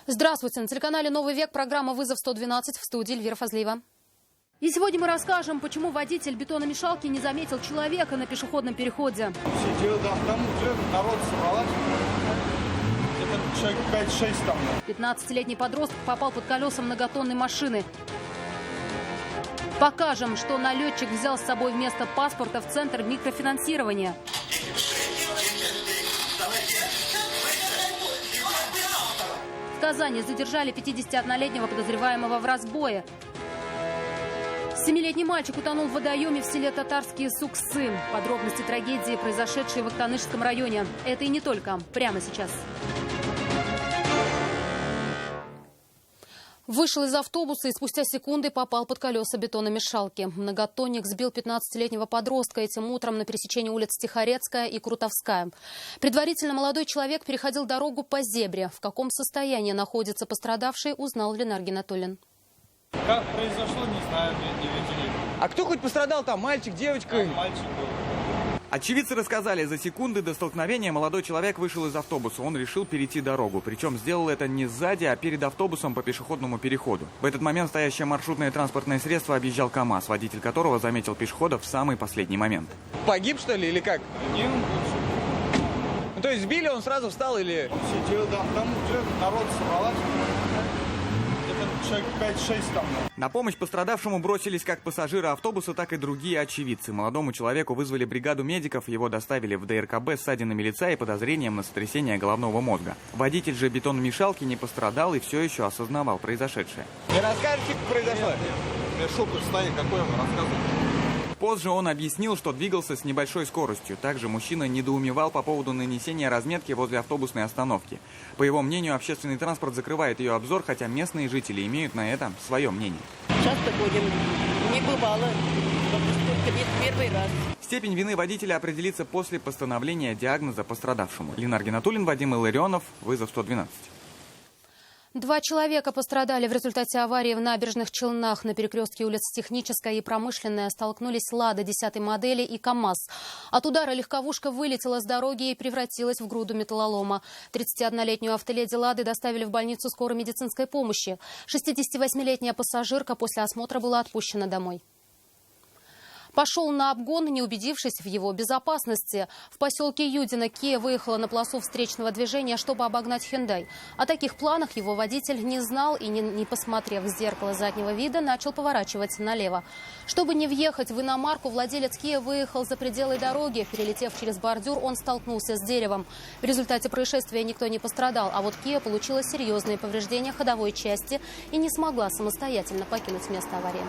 Здравствуйте. На телеканале «Новый век» программа «Вызов 112» в студии Эльвира Фазлиева. И сегодня мы расскажем, почему водитель бетономешалки не заметил человека на пешеходном переходе. Сидел там уже народ собралась. Это человек 5-6 там. 15-летний подросток попал под колеса многотонной машины. Покажем, что налетчик взял с собой вместо паспорта в центр микрофинансирования. В Казани задержали 51-летнего подозреваемого в разбое. 7-летний мальчик утонул в водоеме в селе Татарские Суксы. Подробности трагедии, произошедшей в Актанышском районе. Это и не только. Прямо сейчас. Вышел из автобуса и спустя секунды попал под колеса бетономешалки. Многотонник сбил 15-летнего подростка этим утром на пересечении улиц Тихорецкая и Крутовская. Предварительно молодой человек переходил дорогу по зебре. В каком состоянии находится пострадавший, узнал Ленар Гинатуллин. Как произошло, не знаю, не видели. А кто хоть пострадал там, мальчик, девочка? Мальчик был. Очевидцы рассказали, за секунды до столкновения молодой человек вышел из автобуса. Он решил перейти дорогу. Причем сделал это не сзади, а перед автобусом по пешеходному переходу. В этот момент стоящее маршрутное транспортное средство объезжал КАМАЗ, водитель которого заметил пешехода в самый последний момент. Погиб, что ли, или как? Не, он больше. Ну, то есть сбили, он сразу встал или... Он сидел там уже народ собралась. Это человек 5-6 там. На помощь пострадавшему бросились как пассажиры автобуса, так и другие очевидцы. Молодому человеку вызвали бригаду медиков, его доставили в ДРКБ с ссадинами лица и подозрением на сотрясение головного мозга. Водитель же бетономешалки не пострадал и все еще осознавал произошедшее. Не расскажете, как произошло? Я шок в состоянии, какой он рассказывает. Позже он объяснил, что двигался с небольшой скоростью. Также мужчина недоумевал по поводу нанесения разметки возле автобусной остановки. По его мнению, общественный транспорт закрывает ее обзор, хотя местные жители имеют на это свое мнение. Часто ходим, не бывало, только ведь первый раз. Степень вины водителя определится после постановления диагноза пострадавшему. Ленар Гинатуллин, Вадим Илларионов, «Вызов 112». 2 человека пострадали в результате аварии в Набережных Челнах. На перекрестке улиц Техническая и Промышленная столкнулись «Лада» 10-й модели и КАМАЗ. От удара легковушка вылетела с дороги и превратилась в груду металлолома. 31-летнюю автоледи «Лады» доставили в больницу скорой медицинской помощи. 68-летняя пассажирка после осмотра была отпущена домой. Пошел на обгон, не убедившись в его безопасности. В поселке Юдино Kia выехала на полосу встречного движения, чтобы обогнать Hyundai. О таких планах его водитель не знал и, не посмотрев в зеркало заднего вида, начал поворачивать налево. Чтобы не въехать в иномарку, владелец Kia выехал за пределы дороги. Перелетев через бордюр, он столкнулся с деревом. В результате происшествия никто не пострадал, а вот Kia получила серьезные повреждения ходовой части и не смогла самостоятельно покинуть место аварии.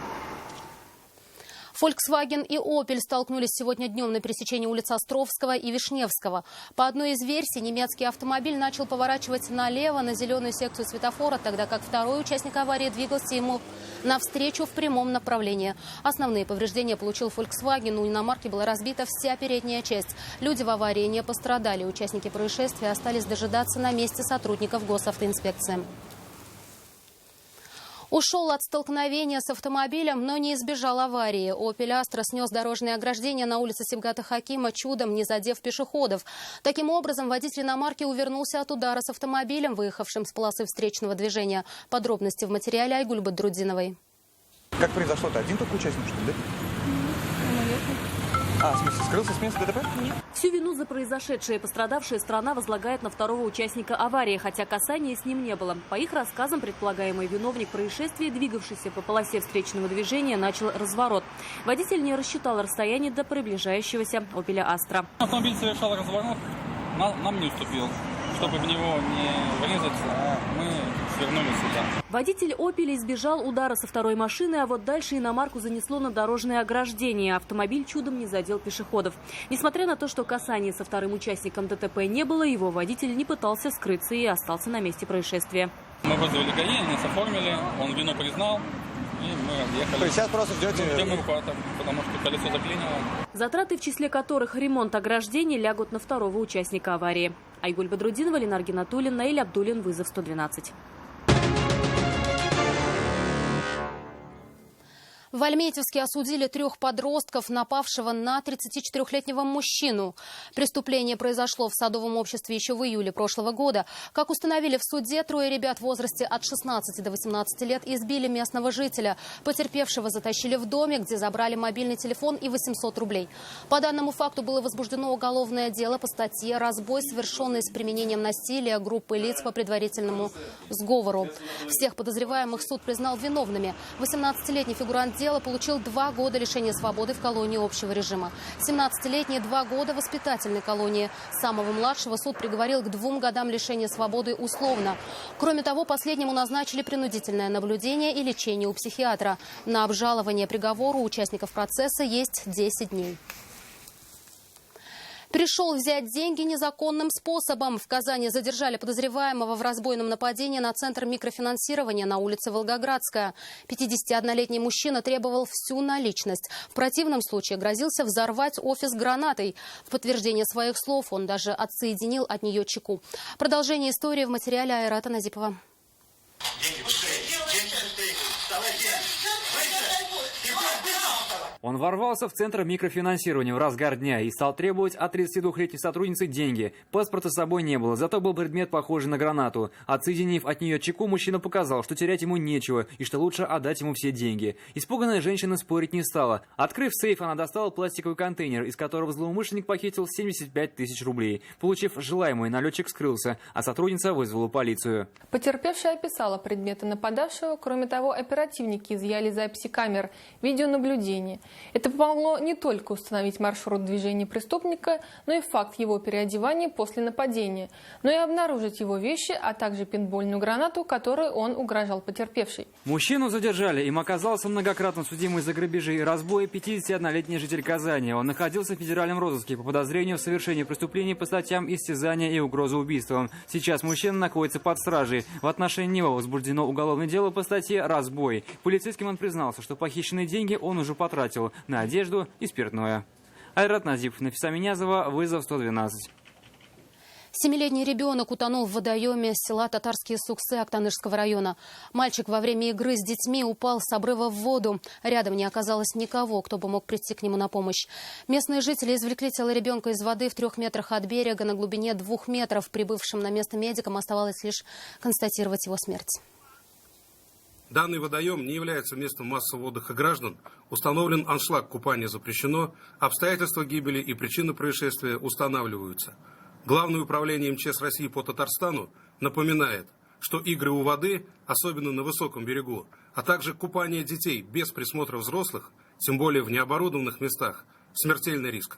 Volkswagen и Opel столкнулись сегодня днем на пересечении улиц Островского и Вишневского. По одной из версий, немецкий автомобиль начал поворачивать налево на зеленую секцию светофора, тогда как второй участник аварии двигался ему навстречу в прямом направлении. Основные повреждения получил Volkswagen. У иномарки была разбита вся передняя часть. Люди в аварии не пострадали. Участники происшествия остались дожидаться на месте сотрудников госавтоинспекции. Ушел от столкновения с автомобилем, но не избежал аварии. Opel Astra снес дорожное ограждение на улице Сибгата Хакима, чудом не задев пешеходов. Таким образом, водитель иномарки увернулся от удара с автомобилем, выехавшим с полосы встречного движения. Подробности в материале Айгуль Бадрудзиновой. Как произошло-то? Один только участник, что ли, да? В смысле, скрылся с места ДТП? Нет. Всю вину за произошедшее пострадавшая сторона возлагает на второго участника аварии, хотя касания с ним не было. По их рассказам, предполагаемый виновник происшествия, двигавшийся по полосе встречного движения, начал разворот. Водитель не рассчитал расстояние до приближающегося Opel Astra. Автомобиль совершал разворот, нам не уступил. Чтобы в него не врезаться, мы свернули сюда. Водитель Opel избежал удара со второй машины, а вот дальше иномарку занесло на дорожное ограждение. Автомобиль чудом не задел пешеходов. Несмотря на то, что касания со вторым участником ДТП не было, его водитель не пытался скрыться и остался на месте происшествия. Мы вызвали ГАИ, нас оформили, он вину признал. И мы отъехали. То есть сейчас просто ждете... Ждем эвакуатор, потому что колесо заклинило. Затраты, в числе которых ремонт ограждений, лягут на второго участника аварии. Айгуль Бадрудзинова, Ленар Гинатуллин, Наиль Абдуллин, «Вызов 112». В Альметьевске осудили 3 подростков, напавшего на 34-летнего мужчину. Преступление произошло в Садовом обществе еще в июле прошлого года. Как установили в суде, 3 ребят в возрасте от 16 до 18 лет избили местного жителя. Потерпевшего затащили в домик, где забрали мобильный телефон и 800 рублей. По данному факту было возбуждено уголовное дело по статье «Разбой, совершенный с применением насилия группы лиц по предварительному сговору». Всех подозреваемых суд признал виновными. 18-летний фигурант дела получил 2 года лишения свободы в колонии общего режима. 17-летний 2 года в воспитательной колонии. Самого младшего суд приговорил к 2 годам лишения свободы условно. Кроме того, последнему назначили принудительное наблюдение и лечение у психиатра. На обжалование приговора у участников процесса есть 10 дней. Пришел взять деньги незаконным способом. В Казани задержали подозреваемого в разбойном нападении на центр микрофинансирования на улице Волгоградская. 51-летний мужчина требовал всю наличность. В противном случае грозился взорвать офис гранатой. В подтверждение своих слов он даже отсоединил от нее чеку. Продолжение истории в материале Айрата Назипова. Он ворвался в центр микрофинансирования в разгар дня и стал требовать от 32-летней сотрудницы деньги. Паспорта с собой не было, зато был предмет, похожий на гранату. Отсоединив от нее чеку, мужчина показал, что терять ему нечего и что лучше отдать ему все деньги. Испуганная женщина спорить не стала. Открыв сейф, она достала пластиковый контейнер, из которого злоумышленник похитил 75 тысяч рублей. Получив желаемое, налетчик скрылся, а сотрудница вызвала полицию. Потерпевшая описала предметы нападавшего. Кроме того, оперативники изъяли записи камер видеонаблюдения. Это помогло не только установить маршрут движения преступника, но и факт его переодевания после нападения, но и обнаружить его вещи, а также пейнтбольную гранату, которой он угрожал потерпевшей. Мужчину задержали. Им оказался многократно судимый за грабежи и разбои 51-летний житель Казани. Он находился в федеральном розыске по подозрению в совершении преступлений по статьям истязания и угрозы убийством. Сейчас мужчина находится под стражей. В отношении него возбуждено уголовное дело по статье «Разбой». Полицейским он признался, что похищенные деньги он уже потратил на одежду и спиртное. Айрат Назипов, Нафиса Минязова, вызов 112. 7-летний ребенок утонул в водоеме села Татарские Суксы Актанышского района. Мальчик во время игры с детьми упал с обрыва в воду. Рядом не оказалось никого, кто бы мог прийти к нему на помощь. Местные жители извлекли тело ребенка из воды в 3 метрах от берега на глубине 2 метров. Прибывшим на место медикам оставалось лишь констатировать его смерть. Данный водоем не является местом массового отдыха граждан. Установлен аншлаг, купание запрещено. Обстоятельства гибели и причины происшествия устанавливаются. Главное управление МЧС России по Татарстану напоминает, что игры у воды, особенно на высоком берегу, а также купание детей без присмотра взрослых, тем более в необорудованных местах, смертельный риск.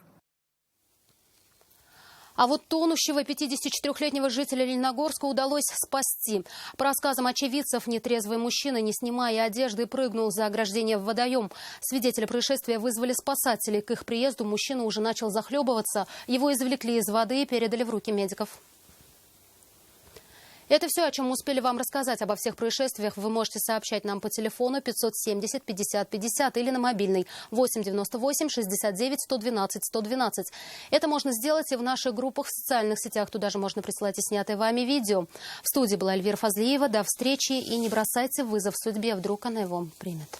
А вот тонущего 54-летнего жителя Лениногорска удалось спасти. По рассказам очевидцев, нетрезвый мужчина, не снимая одежды, прыгнул за ограждение в водоем. Свидетели происшествия вызвали спасателей. К их приезду мужчина уже начал захлебываться. Его извлекли из воды и передали в руки медиков. Это все, о чем мы успели вам рассказать. Обо всех происшествиях вы можете сообщать нам по телефону 570 50 50 или на мобильный 8 98 69 112 112. Это можно сделать и в наших группах в социальных сетях. Туда же можно присылать и снятые вами видео. В студии была Эльвира Фазлиева. До встречи и не бросайте вызов судьбе. Вдруг она его примет.